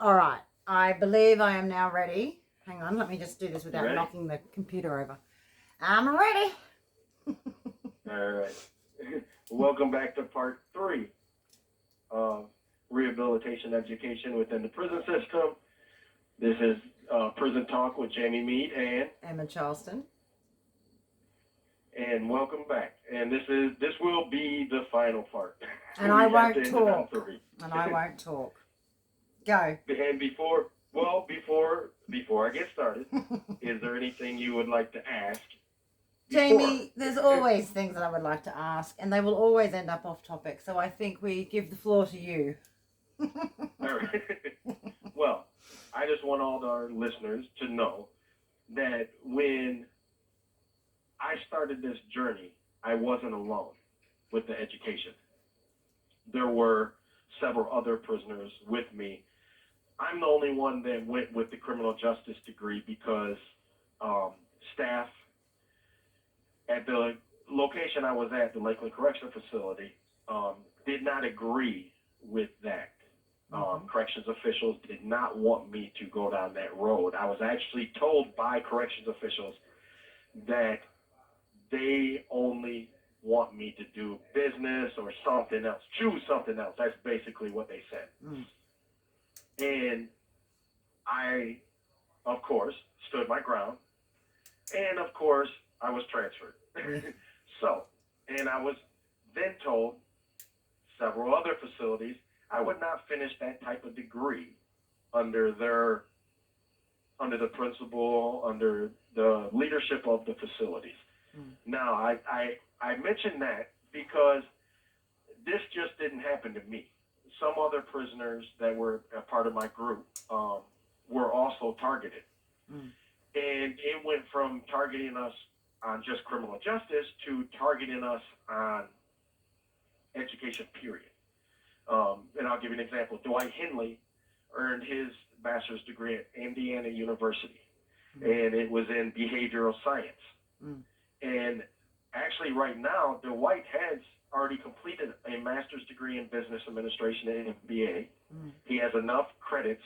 All right. I believe I am now ready. Hang on, let me just do this without Ready? knocking the computer over. I'm ready. All right. Welcome back to part 3 of rehabilitation education within the prison system. This is Prison Talk with Jamie Meade and Emma Charleston. welcome back. And this will be the final part. And I won't talk. And I won't talk. Go. And before I get started, is there anything you would like to ask? Jamie, there's always things that I would like to ask, and they will always end up off topic. So I think we give the floor to you. All right. Well, I just want all our listeners to know that when I started this journey, I wasn't alone with the education. There were several other prisoners with me. I'm the only one that went with the criminal justice degree because staff at the location I was at, the Lakeland Correctional Facility, did not agree with that. Corrections officials did not want me to go down that road. I was actually told by corrections officials that they only want me to do business or something else, choose something else. That's basically what they said. And I, of course, stood my ground. And, of course, I was transferred. And I was then told several other facilities I would not finish that type of degree under the principal, under the leadership of the facilities. Now, I mention that because this just didn't happen to me. Some other prisoners that were a part of my group were also targeted. And it went from targeting us on just criminal justice to targeting us on education, period. And I'll give you an example. Dwight Henley earned his bachelor's degree at Indiana University, and it was in behavioral science. And actually right now, Dwight has already completed a master's degree in business administration and MBA. He has enough credits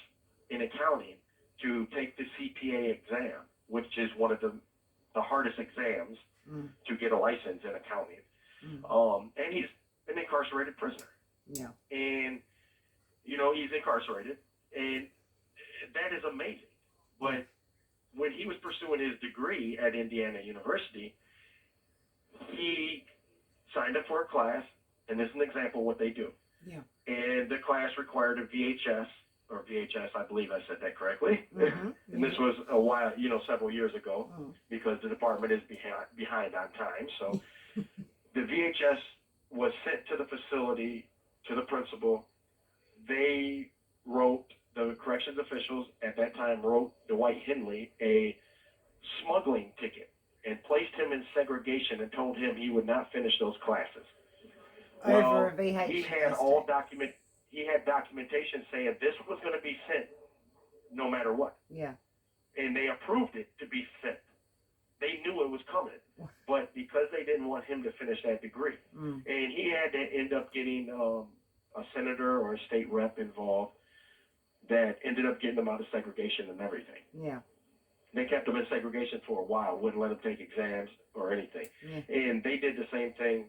in accounting to take the CPA exam, which is one of the hardest exams to get a license in accounting. And he's an incarcerated prisoner. Yeah. And, he's incarcerated, and that is amazing. But when he was pursuing his degree at Indiana University, he signed up for a class, and this is an example of what they do. Yeah. And the class required a VHS, I believe I said that correctly. And this was a while, several years ago, because the department is behind on time. So the VHS was sent to the facility, to the principal. They wrote, the corrections officials at that time wrote Dwight Henley a smuggling ticket and placed him in segregation and told him he would not finish those classes. Over a VHS. He had documentation saying this was going to be sent no matter what. Yeah. And they approved it to be sent. They knew it was coming, but because they didn't want him to finish that degree, and he had to end up getting a senator or a state rep involved that ended up getting him out of segregation and everything. Yeah. They kept him in segregation for a while, wouldn't let him take exams or anything. And they did the same thing,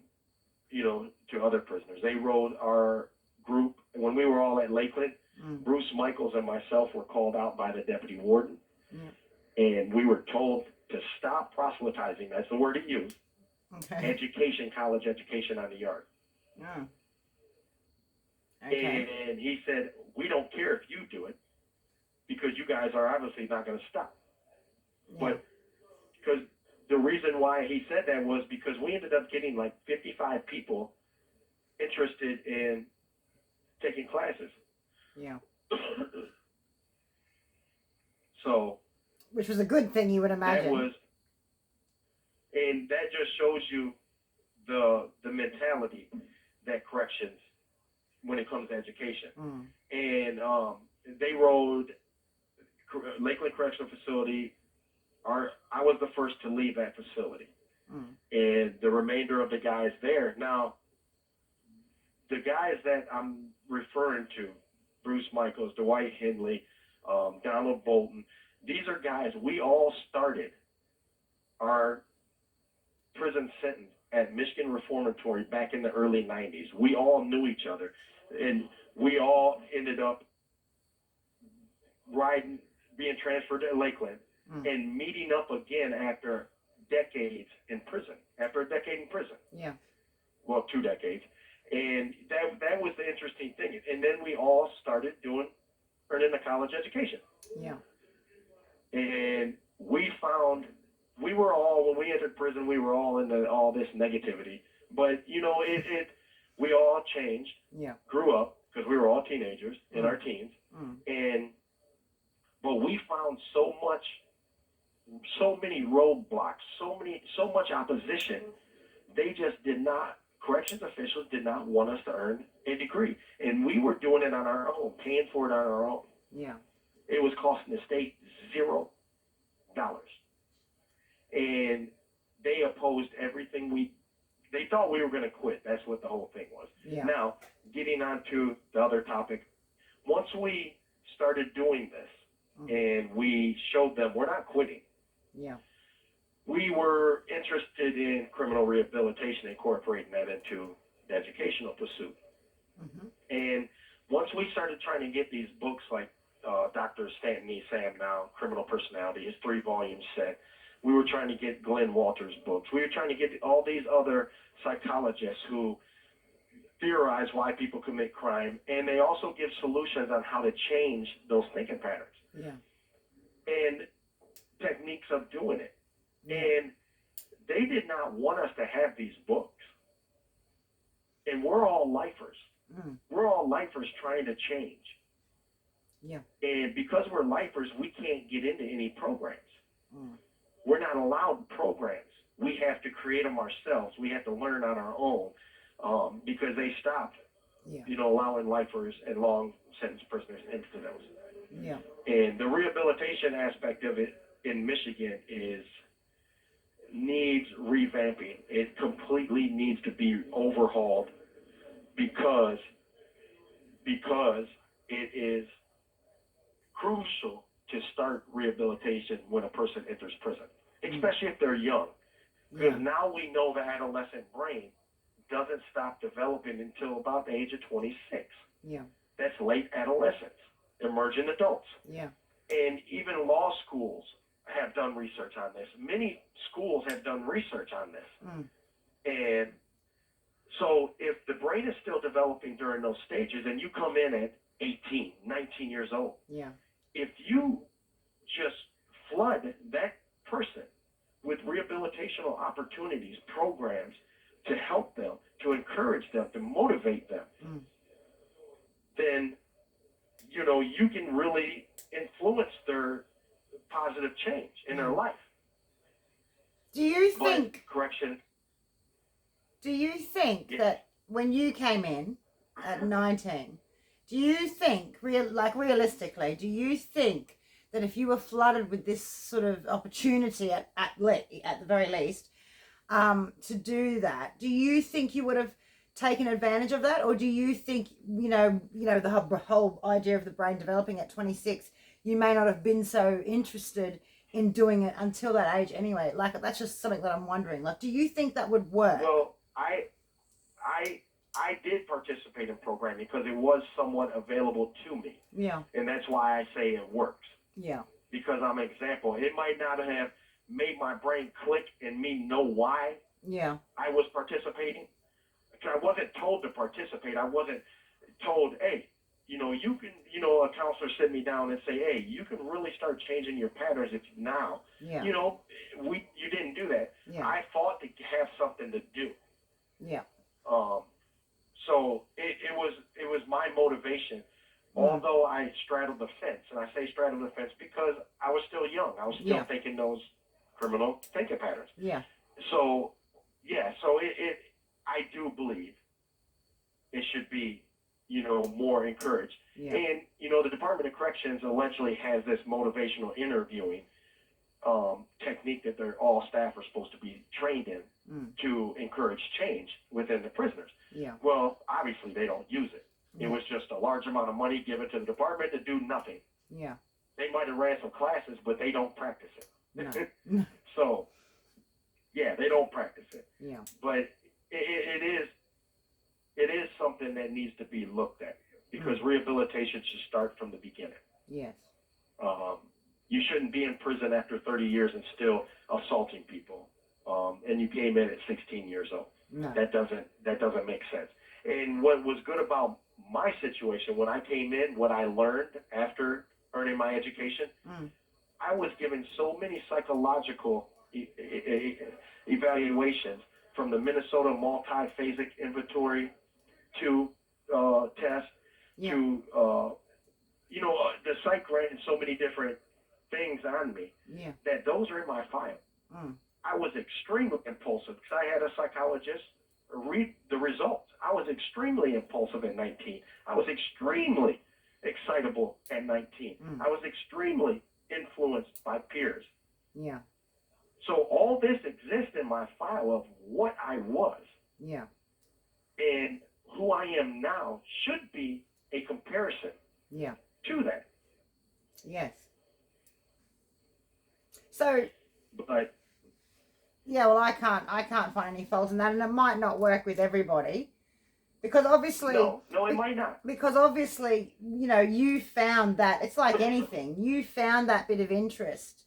to other prisoners. They wrote our group, when we were all at Lakeland, Bruce Michaels and myself were called out by the deputy warden. And we were told to stop proselytizing. That's the word he used. Okay. Education, college education on the yard. Okay. And he said, we don't care if you do it because you guys are obviously not going to stop. But because the reason why he said that was because we ended up getting like 55 people interested in taking classes. Yeah. So. Which was a good thing, you would imagine. And that just shows you the mentality that corrections, when it comes to education. And they wrote Lakeland Correctional Facility. I was the first to leave that facility. And the remainder of the guys there. Now, the guys that I'm referring to Bruce Michaels, Dwight Hindley, Donald Bolton. These are guys, we all started our prison sentence at Michigan Reformatory back in the early 90s. We all knew each other, and we all ended up being transferred to Lakeland and meeting up again after decades in prison, after a decade in prison. Yeah. Well, 2 decades. And that was the interesting thing. And then we all started earning a college education. Yeah. And we found, when we entered prison, we were all into all this negativity. But, we all changed, grew up, because we were all teenagers in our teens. But we found so many roadblocks, so much opposition. They just corrections officials did not want us to earn a degree. And we were doing it on our own, paying for it on our own. Yeah. It was costing the state $0. And they opposed everything they thought we were going to quit. That's what the whole thing was. Yeah. Now, getting on to the other topic, once we started doing this and we showed them we're not quitting, we were interested in criminal rehabilitation, incorporating that into the educational pursuit. And once we started trying to get these books like Dr. Stanton E. Sam now, Criminal Personality, his 3-volume set, we were trying to get Glenn Walters' books. We were trying to get all these other psychologists who theorize why people commit crime, and they also give solutions on how to change those thinking patterns. Yeah. And techniques of doing it. And they did not want us to have these books. And we're all lifers. We're all lifers trying to change. Yeah. And because we're lifers, we can't get into any programs. We're not allowed programs. We have to create them ourselves. We have to learn on our own because they stopped, allowing lifers and long sentence prisoners into those. Yeah. And the rehabilitation aspect of it in Michigan needs revamping. It completely needs to be overhauled because it is crucial to start rehabilitation when a person enters prison, especially if they're young. Because now we know the adolescent brain doesn't stop developing until about the age of 26. Yeah. That's late adolescence, emerging adults. Yeah. And even law schools have done research on this. Many schools have done research on this. And so if the brain is still developing during those stages and you come in at 18, 19 years old, if you just flood that person with rehabilitational opportunities, programs to help them, to encourage them, to motivate them, then, you can really influence their positive change in their life. Do you think Yes. that when you came in at 19, do you think, realistically, do you think that if you were flooded with this sort of opportunity at the very least to do that, do you think you would have taken advantage of that? Or do you think, the whole idea of the brain developing at 26, you may not have been so interested in doing it until that age anyway? Like, that's just something that I'm wondering. Like, do you think that would work? Well, I did participate in programming because it was somewhat available to me. Yeah. And that's why I say it works. Yeah. Because I'm an example. It might not have made my brain click and me know why I was participating. I wasn't told to participate. I wasn't told, hey, you can, a counselor sit me down and say, hey, you can really start changing your patterns if now. Yeah. You didn't do that. Yeah. I fought to have something to do. Yeah. So it was my motivation, although I straddled the fence. And I say straddled the fence because I was still young. I was still thinking those criminal thinking patterns. Yeah. So, I do believe it should be, more encouraged. Yeah. And, the Department of Corrections allegedly has this motivational interviewing technique that all staff are supposed to be trained in to encourage change within the prisoners. Yeah. Well, obviously they don't use it. It was just a large amount of money given to the department to do nothing. Yeah. They might have ran some classes, but they don't practice it. No. So, yeah, they don't practice it. Yeah. But it is something that needs to be looked at, because rehabilitation should start from the beginning. Yes. You shouldn't be in prison after 30 years and still assaulting people. And you came in at 16 years old. No. That doesn't make sense. And what was good about my situation when I came in, what I learned after earning my education, I was given so many psychological evaluations, from the Minnesota multi-phasic inventory to test to the psych ran so many different things on me that those are in my file. I was extremely impulsive because I had a psychologist read the results. I was extremely impulsive at 19. I was extremely excitable at 19. I was extremely influenced by peers. Yeah. So all this exists in my file of what I was. Yeah. And who I am now should be a comparison to that. Yes. So, but yeah, well, I can't find any fault in that, and it might not work with everybody, because obviously no, it might not. Because obviously, you found that. It's like anything. You found that bit of interest.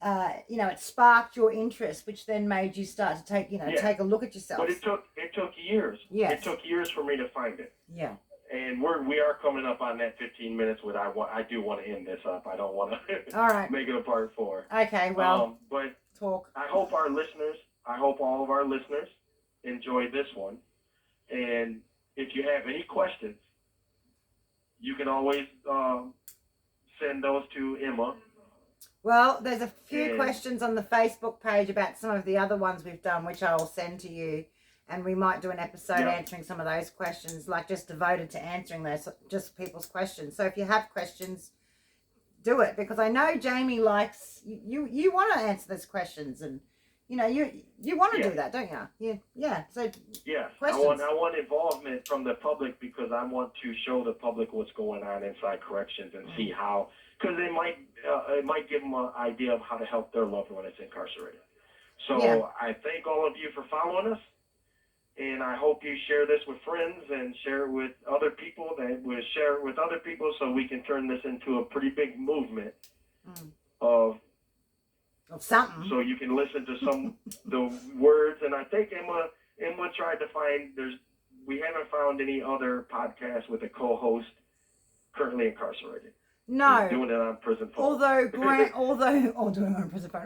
It sparked your interest, which then made you start to take a look at yourself. But it took years. Yes. It took years for me to find it. Yeah. And we are coming up on that 15 minutes. I do want to end this up. I don't want to all right. make it a part 4. Okay, well, but talk. I hope all of our listeners enjoyed this one. And if you have any questions, you can always send those to Emma. Well, there's a few questions on the Facebook page about some of the other ones we've done, which I will send to you. And we might do an episode answering some of those questions, like just devoted to answering those, just people's questions. So if you have questions, do it, because I know Jamie likes you want to answer those questions, and you want to do that, don't you? Yeah. So yes, questions. I want involvement from the public, because I want to show the public what's going on inside corrections and see how, because it might give them an idea of how to help their loved one that's incarcerated. So I thank all of you for following us. And I hope you share this with friends and share it with other people that will share it with other people, so we can turn this into a pretty big movement of something. So you can listen to the words. And I think Emma tried to find, we haven't found any other podcasts with a co-host currently incarcerated. No. He's doing it on prison phone.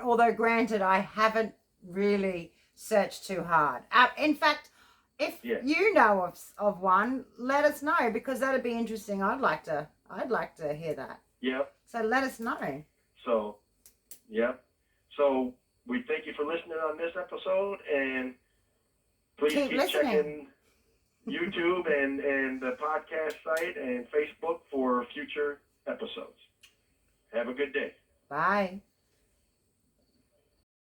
Although granted, I haven't really searched too hard. In fact, if you know of one, let us know, because that'd be interesting. I'd like to hear that. Yeah. So let us know. So, So we thank you for listening on this episode, and please keep checking YouTube and the podcast site and Facebook for future episodes. Have a good day. Bye.